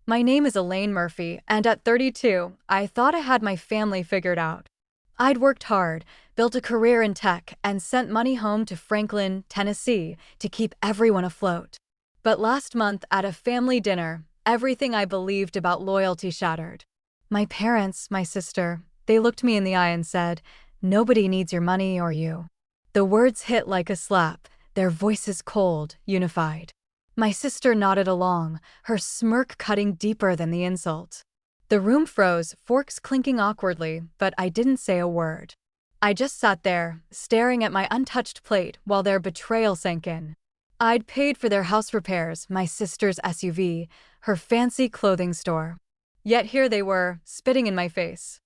My name is Elaine Murphy, and at 32, I thought I had my family figured out. I'd worked hard, built a career in tech, and sent money home to Franklin, Tennessee, to keep everyone afloat. But last month, at a family dinner, everything I believed about loyalty shattered. My parents, my sister, they looked me in the eye and said, "Nobody needs your money or you." The words hit like a slap, their voices cold, unified. My sister nodded along, her smirk cutting deeper than the insult. The room froze, forks clinking awkwardly, but I didn't say a word. I just sat there, staring at my untouched plate while their betrayal sank in. I'd paid for their house repairs, my sister's SUV, her fancy clothing store. Yet here they were, spitting in my face.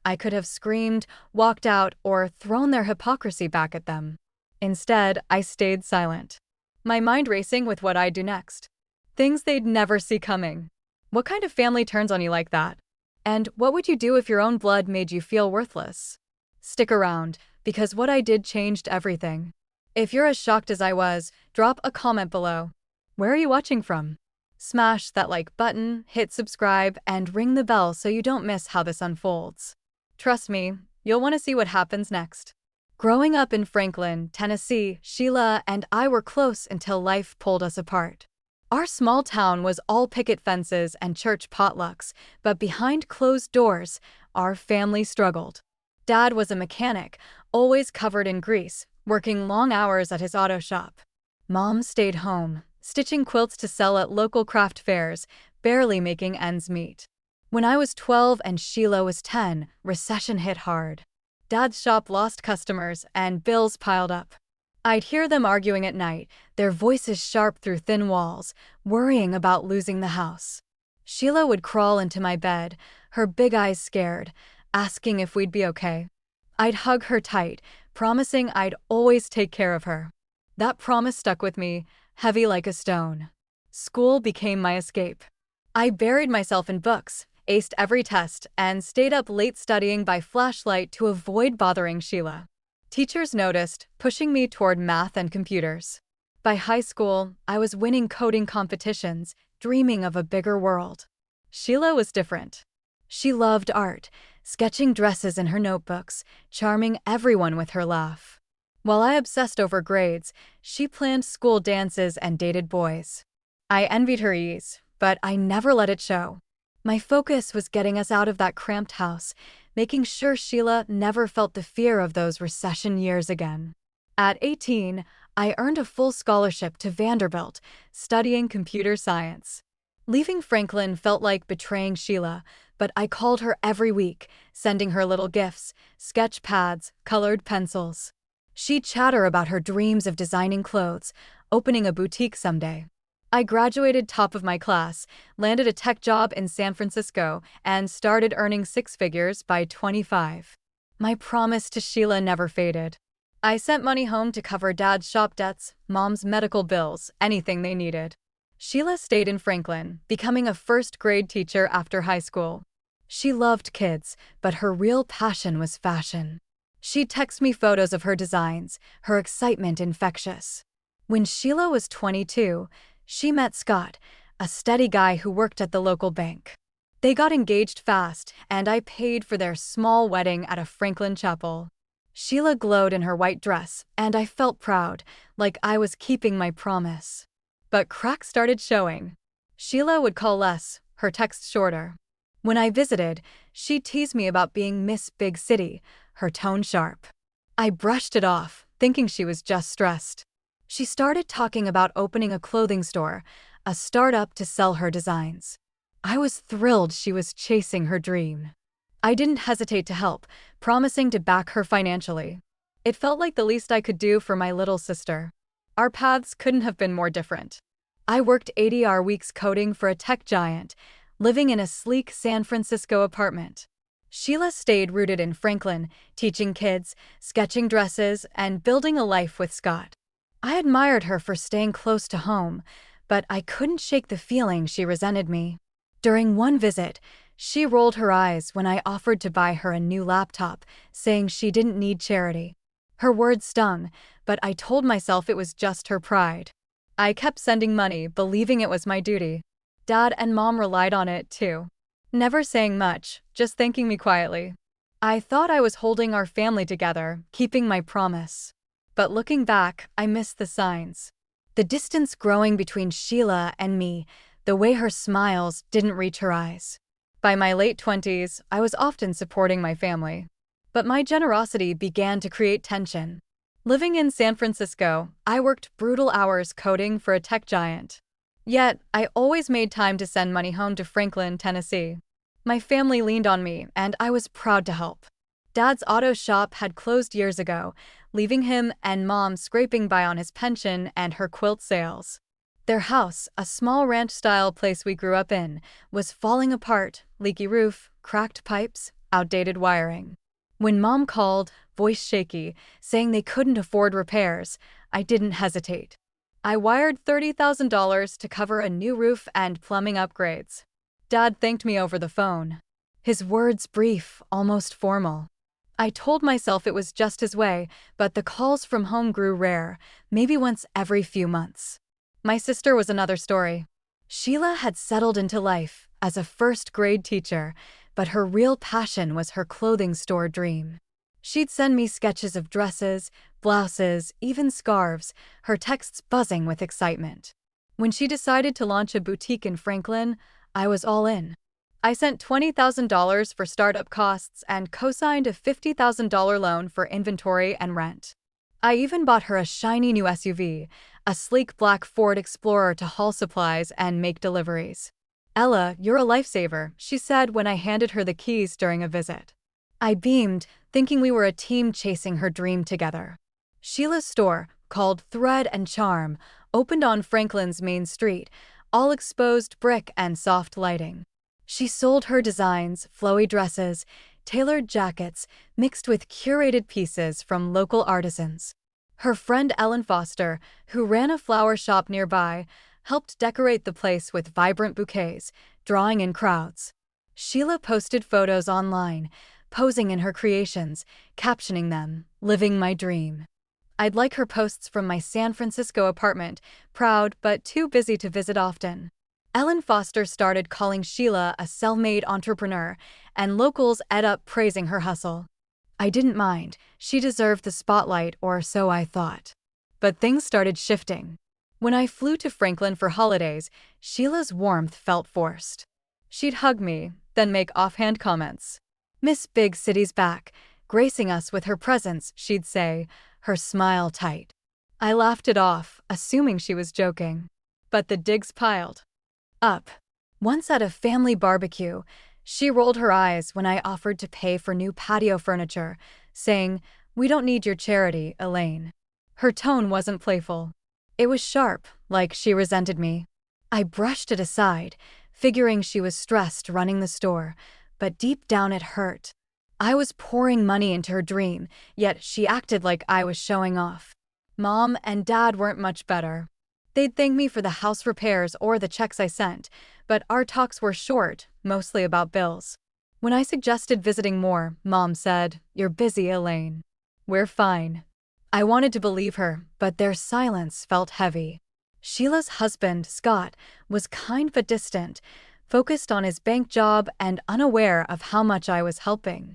I could have screamed, walked out, or thrown their hypocrisy back at them. Instead, I stayed silent, my mind racing with what I'd do next. Things they'd never see coming. What kind of family turns on you like that? And what would you do if your own blood made you feel worthless? Stick around, because what I did changed everything. If you're as shocked as I was, drop a comment below. Where are you watching from? Smash that like button, hit subscribe, and ring the bell so you don't miss how this unfolds. Trust me, you'll want to see what happens next. Growing up in Franklin, Tennessee, Sheila and I were close until life pulled us apart. Our small town was all picket fences and church potlucks, but behind closed doors, our family struggled. Dad was a mechanic, always covered in grease, working long hours at his auto shop. Mom stayed home, stitching quilts to sell at local craft fairs, barely making ends meet. When I was 12 and Sheila was 10, recession hit hard. Dad's shop lost customers and bills piled up. I'd hear them arguing at night, their voices sharp through thin walls, worrying about losing the house. Sheila would crawl into my bed, her big eyes scared, asking if we'd be okay. I'd hug her tight, promising I'd always take care of her. That promise stuck with me, heavy like a stone. School became my escape. I buried myself in books, aced every test, and stayed up late studying by flashlight to avoid bothering Sheila. Teachers noticed, pushing me toward math and computers. By high school, I was winning coding competitions, dreaming of a bigger world. Sheila was different. She loved art, sketching dresses in her notebooks, charming everyone with her laugh. While I obsessed over grades, she planned school dances and dated boys. I envied her ease, but I never let it show. My focus was getting us out of that cramped house, making sure Sheila never felt the fear of those recession years again. At 18, I earned a full scholarship to Vanderbilt, studying computer science. Leaving Franklin felt like betraying Sheila, but I called her every week, sending her little gifts, sketch pads, colored pencils. She'd chatter about her dreams of designing clothes, opening a boutique someday. I graduated top of my class, landed a tech job in San Francisco, and started earning six figures by 25. My promise to Sheila never faded. I sent money home to cover Dad's shop debts, Mom's medical bills, anything they needed. Sheila stayed in Franklin, becoming a first-grade teacher after high school. She loved kids, but her real passion was fashion. She'd text me photos of her designs, her excitement infectious. When Sheila was 22, she met Scott, a steady guy who worked at the local bank. They got engaged fast, and I paid for their small wedding at a Franklin chapel. Sheila glowed in her white dress, and I felt proud, like I was keeping my promise. But cracks started showing. Sheila would call less, her texts shorter. When I visited, she'd tease me about being Miss Big City, her tone sharp. I brushed it off, thinking she was just stressed. She started talking about opening a clothing store, a startup to sell her designs. I was thrilled she was chasing her dream. I didn't hesitate to help, promising to back her financially. It felt like the least I could do for my little sister. Our paths couldn't have been more different. I worked 80-hour weeks coding for a tech giant, living in a sleek San Francisco apartment. Sheila stayed rooted in Franklin, teaching kids, sketching dresses, and building a life with Scott. I admired her for staying close to home, but I couldn't shake the feeling she resented me. During one visit, she rolled her eyes when I offered to buy her a new laptop, saying she didn't need charity. Her words stung, but I told myself it was just her pride. I kept sending money, believing it was my duty. Dad and Mom relied on it too. Never saying much, just thanking me quietly. I thought I was holding our family together, keeping my promise. But looking back, I missed the signs. The distance growing between Sheila and me, the way her smiles didn't reach her eyes. By my late 20s, I was often supporting my family. But my generosity began to create tension. Living in San Francisco, I worked brutal hours coding for a tech giant. Yet, I always made time to send money home to Franklin, Tennessee. My family leaned on me, and I was proud to help. Dad's auto shop had closed years ago, leaving him and Mom scraping by on his pension and her quilt sales. Their house, a small ranch-style place we grew up in, was falling apart, leaky roof, cracked pipes, outdated wiring. When Mom called, voice shaky, saying they couldn't afford repairs, I didn't hesitate. I wired $30,000 to cover a new roof and plumbing upgrades. Dad thanked me over the phone. His words brief, almost formal. I told myself it was just his way, but the calls from home grew rare, maybe once every few months. My sister was another story. Sheila had settled into life as a first-grade teacher, but her real passion was her clothing store dream. She'd send me sketches of dresses, blouses, even scarves, her texts buzzing with excitement. When she decided to launch a boutique in Franklin, I was all in. I sent $20,000 for startup costs and co-signed a $50,000 loan for inventory and rent. I even bought her a shiny new SUV, a sleek black Ford Explorer to haul supplies and make deliveries. "Ella, you're a lifesaver," she said when I handed her the keys during a visit. I beamed, thinking we were a team chasing her dream together. Sheila's store, called Thread and Charm, opened on Franklin's main street, all exposed brick and soft lighting. She sold her designs, flowy dresses, tailored jackets, mixed with curated pieces from local artisans. Her friend Ellen Foster, who ran a flower shop nearby, helped decorate the place with vibrant bouquets, drawing in crowds. Sheila posted photos online, posing in her creations, captioning them, "Living my dream." I'd like her posts from my San Francisco apartment, proud but too busy to visit often. Ellen Foster started calling Sheila a self-made entrepreneur, and locals ate up praising her hustle. I didn't mind, she deserved the spotlight, or so I thought. But things started shifting. When I flew to Franklin for holidays, Sheila's warmth felt forced. She'd hug me, then make offhand comments. "Miss Big City's back, gracing us with her presence," she'd say, her smile tight. I laughed it off, assuming she was joking. But the digs piled up. Once at a family barbecue, she rolled her eyes when I offered to pay for new patio furniture, saying, "We don't need your charity, Elaine." Her tone wasn't playful. It was sharp, like she resented me. I brushed it aside, figuring she was stressed running the store, but deep down it hurt. I was pouring money into her dream, yet she acted like I was showing off. Mom and Dad weren't much better. They'd thank me for the house repairs or the checks I sent, but our talks were short, mostly about bills. When I suggested visiting more, Mom said, "You're busy, Elaine." "We're fine." I wanted to believe her, but their silence felt heavy. Sheila's husband, Scott, was kind but distant, focused on his bank job and unaware of how much I was helping.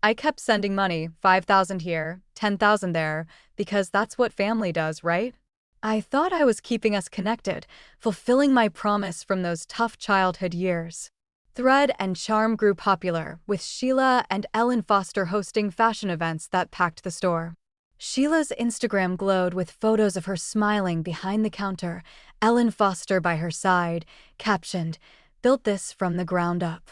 I kept sending money, $5,000 here, $10,000 there, because that's what family does, right? I thought I was keeping us connected, fulfilling my promise from those tough childhood years. Thread and Charm grew popular, with Sheila and Ellen Foster hosting fashion events that packed the store. Sheila's Instagram glowed with photos of her smiling behind the counter, Ellen Foster by her side, captioned, "Built this from the ground up."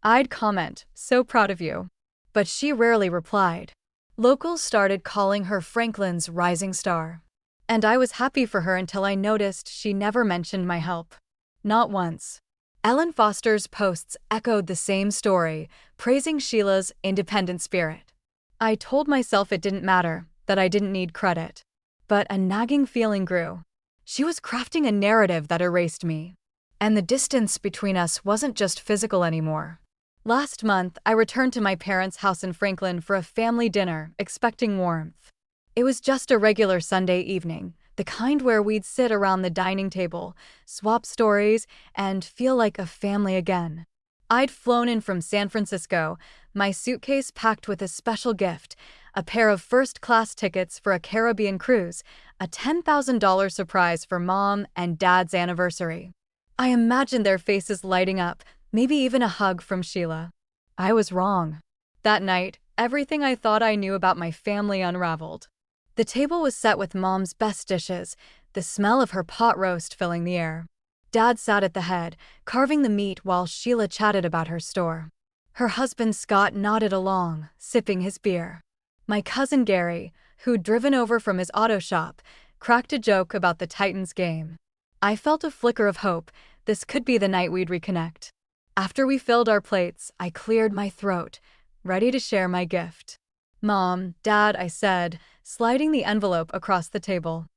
I'd comment, "So proud of you." But she rarely replied. Locals started calling her Franklin's rising star. And I was happy for her until I noticed she never mentioned my help. Not once. Ellen Foster's posts echoed the same story, praising Sheila's independent spirit. I told myself it didn't matter, that I didn't need credit. But a nagging feeling grew. She was crafting a narrative that erased me. And the distance between us wasn't just physical anymore. Last month, I returned to my parents' house in Franklin for a family dinner, expecting warmth. It was just a regular Sunday evening, the kind where we'd sit around the dining table, swap stories, and feel like a family again. I'd flown in from San Francisco, my suitcase packed with a special gift, a pair of first-class tickets for a Caribbean cruise, a $10,000 surprise for Mom and Dad's anniversary. I imagined their faces lighting up, maybe even a hug from Sheila. I was wrong. That night, everything I thought I knew about my family unraveled. The table was set with Mom's best dishes, the smell of her pot roast filling the air. Dad sat at the head, carving the meat while Sheila chatted about her store. Her husband Scott nodded along, sipping his beer. My cousin Gary, who'd driven over from his auto shop, cracked a joke about the Titans game. I felt a flicker of hope. This could be the night we'd reconnect. After we filled our plates, I cleared my throat, ready to share my gift. "Mom, Dad," I said, sliding the envelope across the table.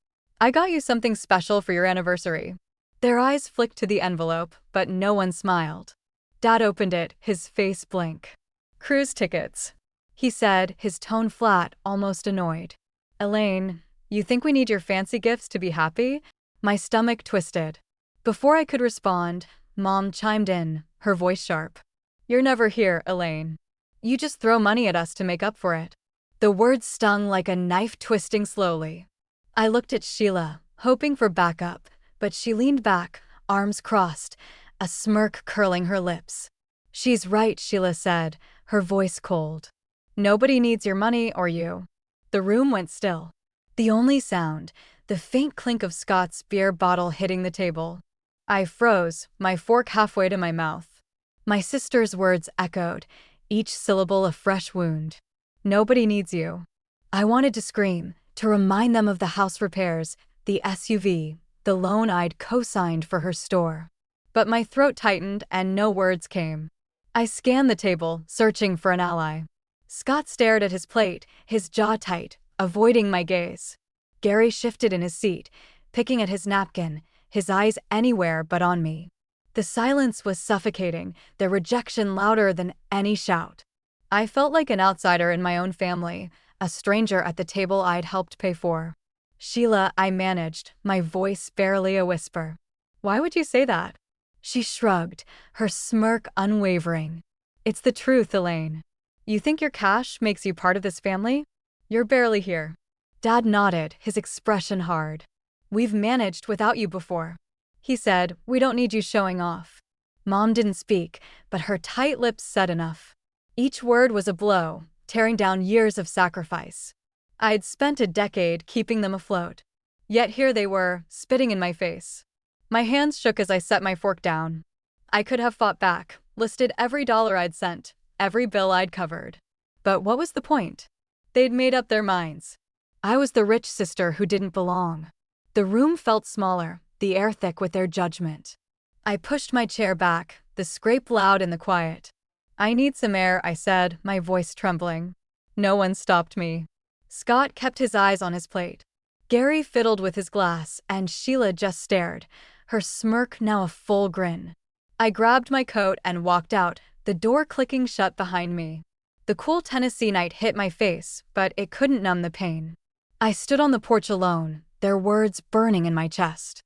"I got you something special for your anniversary." Their eyes flicked to the envelope, but no one smiled. Dad opened it, his face blank. "Cruise tickets," he said, his tone flat, almost annoyed. "Elaine, you think we need your fancy gifts to be happy?" My stomach twisted. Before I could respond, Mom chimed in, her voice sharp. "You're never here, Elaine. You just throw money at us to make up for it." The words stung like a knife twisting slowly. I looked at Sheila, hoping for backup, but she leaned back, arms crossed, a smirk curling her lips. "She's right," Sheila said, her voice cold. "Nobody needs your money or you." The room went still. The only sound, the faint clink of Scott's beer bottle hitting the table. I froze, my fork halfway to my mouth. My sister's words echoed, each syllable a fresh wound. "Nobody needs you." I wanted to scream, to remind them of the house repairs, the SUV, the loan I'd co-signed for her store. But my throat tightened and no words came. I scanned the table, searching for an ally. Scott stared at his plate, his jaw tight, avoiding my gaze. Gary shifted in his seat, picking at his napkin, his eyes anywhere but on me. The silence was suffocating, the rejection louder than any shout. I felt like an outsider in my own family, a stranger at the table I'd helped pay for. "Sheila," I managed, my voice barely a whisper. "Why would you say that?" She shrugged, her smirk unwavering. "It's the truth, Elaine. You think your cash makes you part of this family? You're barely here." Dad nodded, his expression hard. "We've managed without you before," he said. "We don't need you showing off." Mom didn't speak, but her tight lips said enough. Each word was a blow, tearing down years of sacrifice. I'd spent a decade keeping them afloat. Yet here they were, spitting in my face. My hands shook as I set my fork down. I could have fought back, listed every dollar I'd sent, every bill I'd covered. But what was the point? They'd made up their minds. I was the rich sister who didn't belong. The room felt smaller, the air thick with their judgment. I pushed my chair back, the scrape loud in the quiet. "I need some air," I said, my voice trembling. No one stopped me. Scott kept his eyes on his plate. Gary fiddled with his glass, and Sheila just stared, her smirk now a full grin. I grabbed my coat and walked out, the door clicking shut behind me. The cool Tennessee night hit my face, but it couldn't numb the pain. I stood on the porch alone, their words burning in my chest.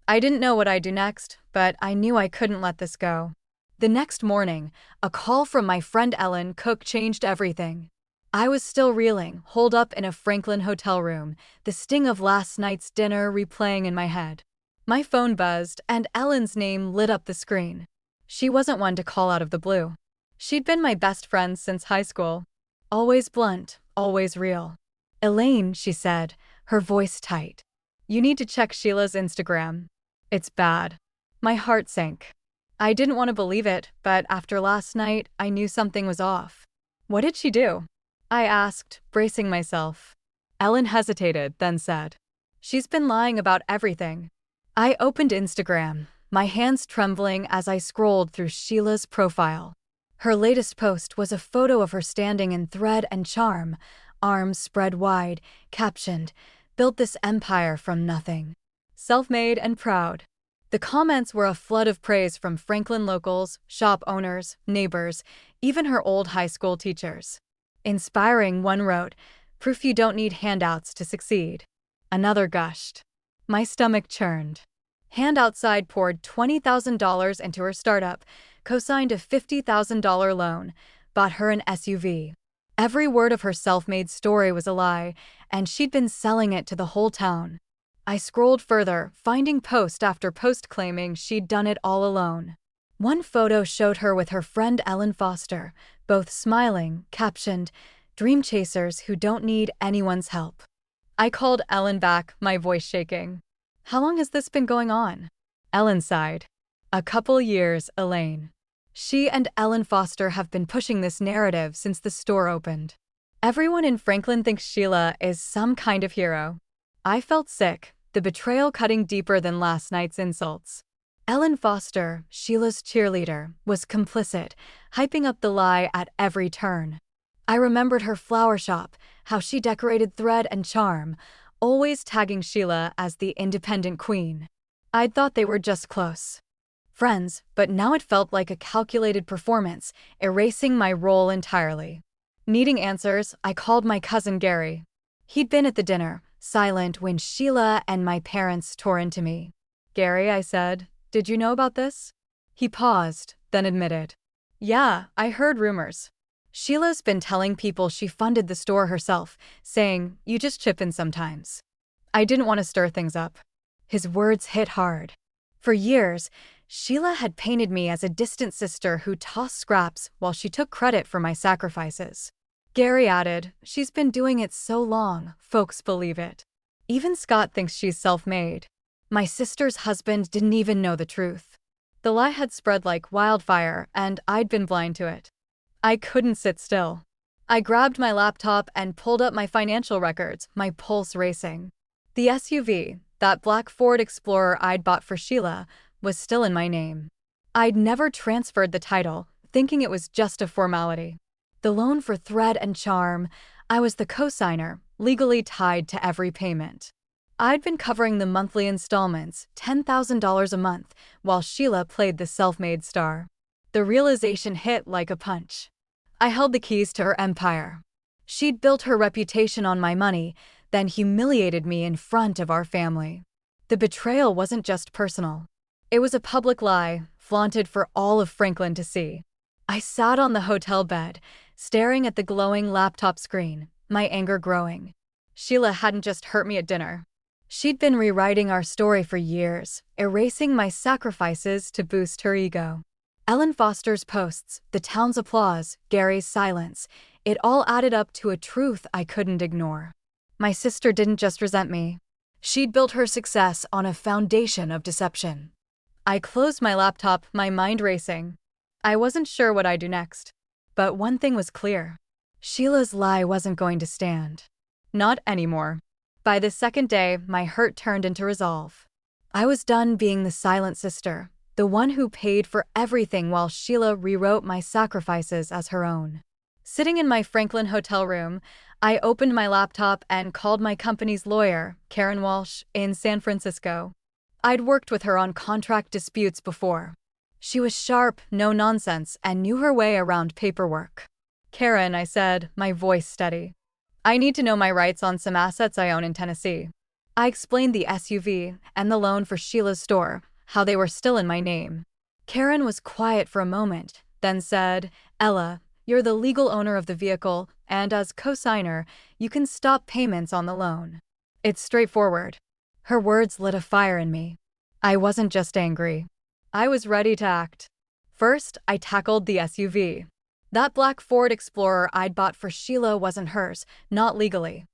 I didn't know what I'd do next, but I knew I couldn't let this go. The next morning, a call from my friend Ellen Cook changed everything. I was still reeling, holed up in a Franklin hotel room, the sting of last night's dinner replaying in my head. My phone buzzed, and Ellen's name lit up the screen. She wasn't one to call out of the blue. She'd been my best friend since high school. Always blunt, always real. "Elaine," she said, her voice tight. "You need to check Sheila's Instagram. It's bad." My heart sank. I didn't want to believe it, but after last night, I knew something was off. "What did she do?" I asked, bracing myself. Ellen hesitated, then said, "She's been lying about everything." I opened Instagram, my hands trembling as I scrolled through Sheila's profile. Her latest post was a photo of her standing in thread and charm, arms spread wide, captioned, "Built this empire from nothing. Self-made and proud." The comments were a flood of praise from Franklin locals, shop owners, neighbors, even her old high school teachers. Inspiring, one wrote, "Proof you don't need handouts to succeed." Another gushed, My stomach churned. Hand outside poured $20,000 into her startup, co-signed a $50,000 loan, bought her an SUV. Every word of her self-made story was a lie, and she'd been selling it to the whole town. I scrolled further, finding post after post claiming she'd done it all alone. One photo showed her with her friend Ellen Foster, both smiling, captioned, "Dream chasers who don't need anyone's help." I called Ellen back, my voice shaking. "How long has this been going on?" Ellen sighed. "A couple years, Elaine. She and Ellen Foster have been pushing this narrative since the store opened. Everyone in Franklin thinks Sheila is some kind of hero." I felt sick, the betrayal cutting deeper than last night's insults. Ellen Foster, Sheila's cheerleader, was complicit, hyping up the lie at every turn. I remembered her flower shop, how she decorated thread and charm, always tagging Sheila as the independent queen. I'd thought they were just close friends, but now it felt like a calculated performance, erasing my role entirely. Needing answers, I called my cousin Gary. He'd been at the dinner, silent when Sheila and my parents tore into me. "Gary," I said, "did you know about this?" He paused, then admitted, "Yeah, I heard rumors. Sheila's been telling people she funded the store herself, saying, 'You just chip in sometimes.'" I didn't want to stir things up. His words hit hard. For years, Sheila had painted me as a distant sister who tossed scraps while she took credit for my sacrifices. Gary added, "She's been doing it so long, folks believe it. Even Scott thinks she's self-made." My sister's husband didn't even know the truth. The lie had spread like wildfire, and I'd been blind to it. I couldn't sit still. I grabbed my laptop and pulled up my financial records, my pulse racing. The SUV, that black Ford Explorer I'd bought for Sheila, was still in my name. I'd never transferred the title, thinking it was just a formality. The loan for thread and charm, I was the co-signer, legally tied to every payment. I'd been covering the monthly installments, $10,000 a month, while Sheila played the self-made star. The realization hit like a punch. I held the keys to her empire. She'd built her reputation on my money, then humiliated me in front of our family. The betrayal wasn't just personal. It was a public lie, flaunted for all of Franklin to see. I sat on the hotel bed, staring at the glowing laptop screen, my anger growing. Sheila hadn't just hurt me at dinner. She'd been rewriting our story for years, erasing my sacrifices to boost her ego. Ellen Foster's posts, the town's applause, Gary's silence, it all added up to a truth I couldn't ignore. My sister didn't just resent me. She'd built her success on a foundation of deception. I closed my laptop, my mind racing. I wasn't sure what I'd do next. But one thing was clear. Sheila's lie wasn't going to stand. Not anymore. By the second day, my hurt turned into resolve. I was done being the silent sister, the one who paid for everything while Sheila rewrote my sacrifices as her own. Sitting in my Franklin hotel room, I opened my laptop and called my company's lawyer, Karen Walsh, in San Francisco. I'd worked with her on contract disputes before. She was sharp, no nonsense, and knew her way around paperwork. "Karen," I said, my voice steady, "I need to know my rights on some assets I own in Tennessee." I explained the SUV and the loan for Sheila's store, how they were still in my name. Karen was quiet for a moment, then said, "Ella, you're the legal owner of the vehicle, and as co-signer, you can stop payments on the loan. It's straightforward." Her words lit a fire in me. I wasn't just angry. I was ready to act. First, I tackled the SUV. That black Ford Explorer I'd bought for Sheila wasn't hers, not legally.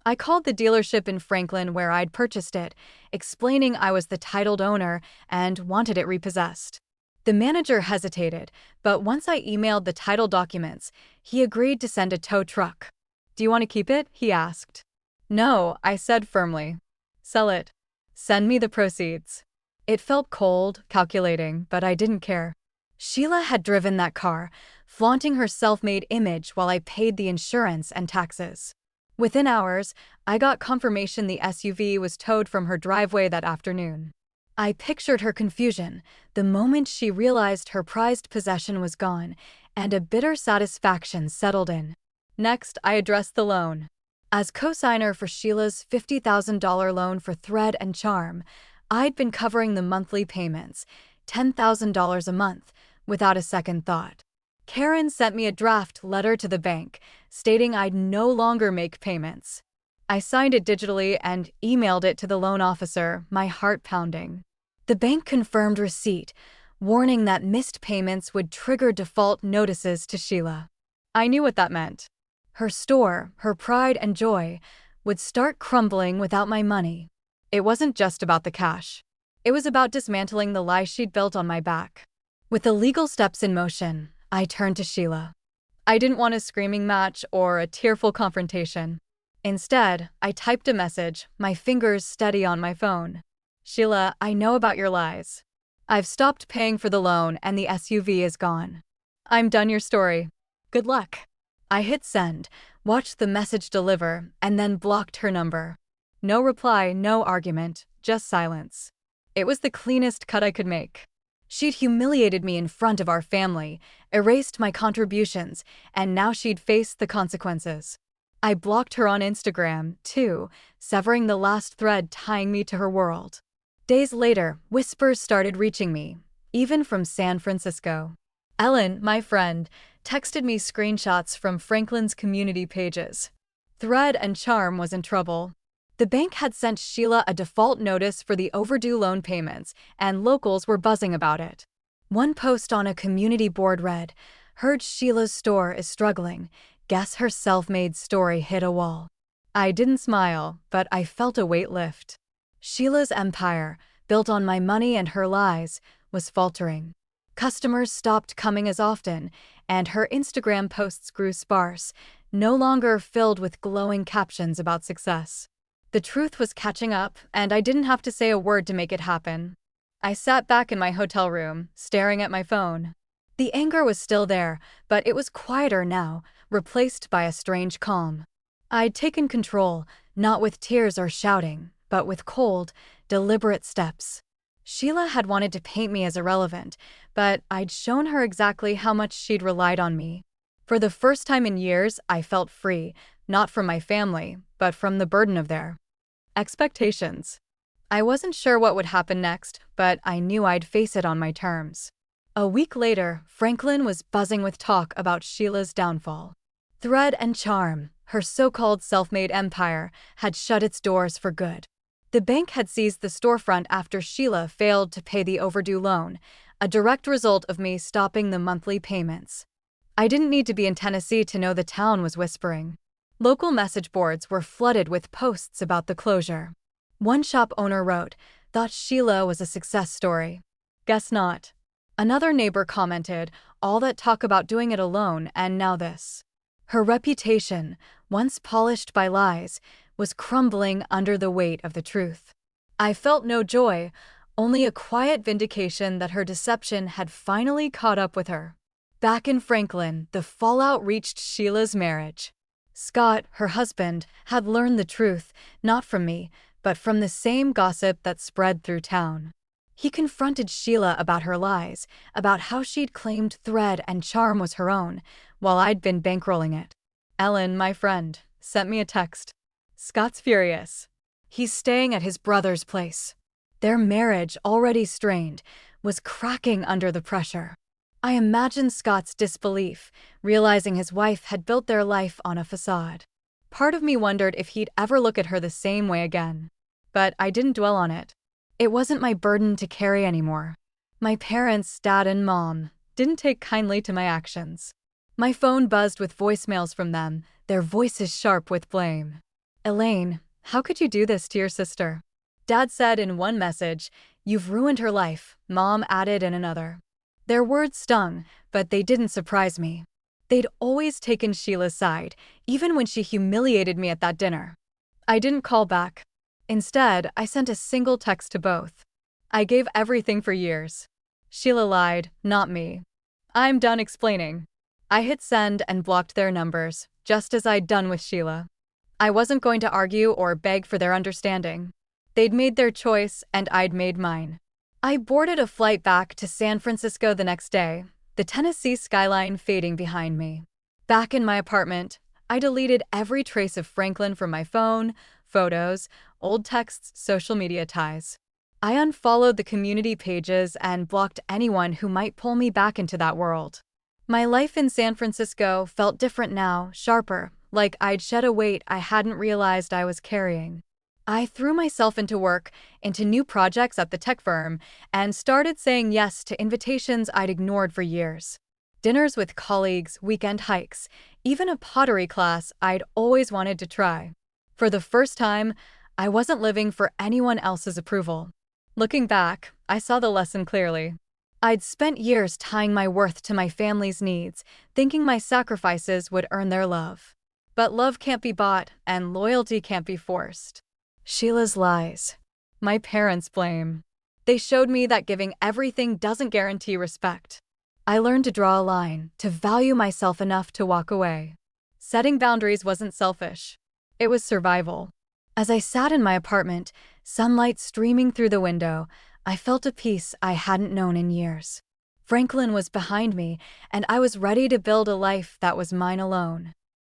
I called the dealership in Franklin where I'd purchased it, explaining I was the titled owner and wanted it repossessed. The manager hesitated, but once I emailed the title documents, he agreed to send a tow truck. "Do you want to keep it?" he asked. "No," I said firmly. "Sell it. Send me the proceeds." It felt cold, calculating, but I didn't care. Sheila had driven that car, flaunting her self-made image while I paid the insurance and taxes. Within hours, I got confirmation the SUV was towed from her driveway that afternoon. I pictured her confusion, the moment she realized her prized possession was gone, and a bitter satisfaction settled in. Next, I addressed the loan. As co-signer for Sheila's $50,000 loan for Thread and Charm, I'd been covering the monthly payments, $10,000 a month, without a second thought. Karen sent me a draft letter to the bank, stating I'd no longer make payments. I signed it digitally and emailed it to the loan officer, my heart pounding. The bank confirmed receipt, warning that missed payments would trigger default notices to Sheila. I knew what that meant. Her store, her pride and joy, would start crumbling without my money. It wasn't just about the cash. It was about dismantling the lie she'd built on my back. With the legal steps in motion, I turned to Sheila. I didn't want a screaming match or a tearful confrontation. Instead, I typed a message, my fingers steady on my phone. Sheila, I know about your lies. I've stopped paying for the loan and the SUV is gone. I'm done your story. Good luck. I hit send, watched the message deliver, and then blocked her number. No reply, no argument, just silence. It was the cleanest cut I could make. She'd humiliated me in front of our family, erased my contributions, and now she'd face the consequences. I blocked her on Instagram, too, severing the last thread tying me to her world. Days later, whispers started reaching me, even from San Francisco. Ellen, my friend, texted me screenshots from Franklin's community pages. Thread and Charm was in trouble. The bank had sent Sheila a default notice for the overdue loan payments, and locals were buzzing about it. One post on a community board read, "Heard Sheila's store is struggling. Guess her self-made story hit a wall." I didn't smile, but I felt a weight lift. Sheila's empire, built on my money and her lies, was faltering. Customers stopped coming as often, and her Instagram posts grew sparse, no longer filled with glowing captions about success. The truth was catching up, and I didn't have to say a word to make it happen. I sat back in my hotel room, staring at my phone. The anger was still there, but it was quieter now, replaced by a strange calm. I'd taken control, not with tears or shouting, but with cold, deliberate steps. Sheila had wanted to paint me as irrelevant, but I'd shown her exactly how much she'd relied on me. For the first time in years, I felt free, not from my family, but from the burden of their expectations. I wasn't sure what would happen next, but I knew I'd face it on my terms. A week later, Franklin was buzzing with talk about Sheila's downfall. Thread and Charm, her so-called self-made empire, had shut its doors for good. The bank had seized the storefront after Sheila failed to pay the overdue loan, a direct result of me stopping the monthly payments. I didn't need to be in Tennessee to know the town was whispering. Local message boards were flooded with posts about the closure. One shop owner wrote, "Thought Sheila was a success story. Guess not." Another neighbor commented, "All that talk about doing it alone, and now this." Her reputation, once polished by lies, was crumbling under the weight of the truth. I felt no joy, only a quiet vindication that her deception had finally caught up with her. Back in Franklin, the fallout reached Sheila's marriage. Scott, her husband, had learned the truth, not from me, but from the same gossip that spread through town. He confronted Sheila about her lies, about how she'd claimed Thread and Charm was her own, while I'd been bankrolling it. Ellen, my friend, sent me a text. "Scott's furious. He's staying at his brother's place." Their marriage, already strained, was cracking under the pressure. I imagined Scott's disbelief, realizing his wife had built their life on a facade. Part of me wondered if he'd ever look at her the same way again. But I didn't dwell on it. It wasn't my burden to carry anymore. My parents, Dad and Mom, didn't take kindly to my actions. My phone buzzed with voicemails from them, their voices sharp with blame. "Elaine, how could you do this to your sister?" Dad said in one message, "You've ruined her life," Mom added in another. Their words stung, but they didn't surprise me. They'd always taken Sheila's side, even when she humiliated me at that dinner. I didn't call back. Instead, I sent a single text to both. "I gave everything for years." Sheila lied, not me. "I'm done explaining." I hit send and blocked their numbers, just as I'd done with Sheila. I wasn't going to argue or beg for their understanding. They'd made their choice, and I'd made mine. I boarded a flight back to San Francisco the next day, the Tennessee skyline fading behind me. Back in my apartment, I deleted every trace of Franklin from my phone, photos, old texts, social media ties. I unfollowed the community pages and blocked anyone who might pull me back into that world. My life in San Francisco felt different now, sharper, like I'd shed a weight I hadn't realized I was carrying. I threw myself into work, into new projects at the tech firm, and started saying yes to invitations I'd ignored for years. Dinners with colleagues, weekend hikes, even a pottery class I'd always wanted to try. For the first time, I wasn't living for anyone else's approval. Looking back, I saw the lesson clearly. I'd spent years tying my worth to my family's needs, thinking my sacrifices would earn their love. But love can't be bought, and loyalty can't be forced. Sheila's lies. My parents' blame. They showed me that giving everything doesn't guarantee respect. I learned to draw a line, to value myself enough to walk away. Setting boundaries wasn't selfish. It was survival. As I sat in my apartment, sunlight streaming through the window, I felt a peace I hadn't known in years. Franklin was behind me, and I was ready to build a life that was mine alone.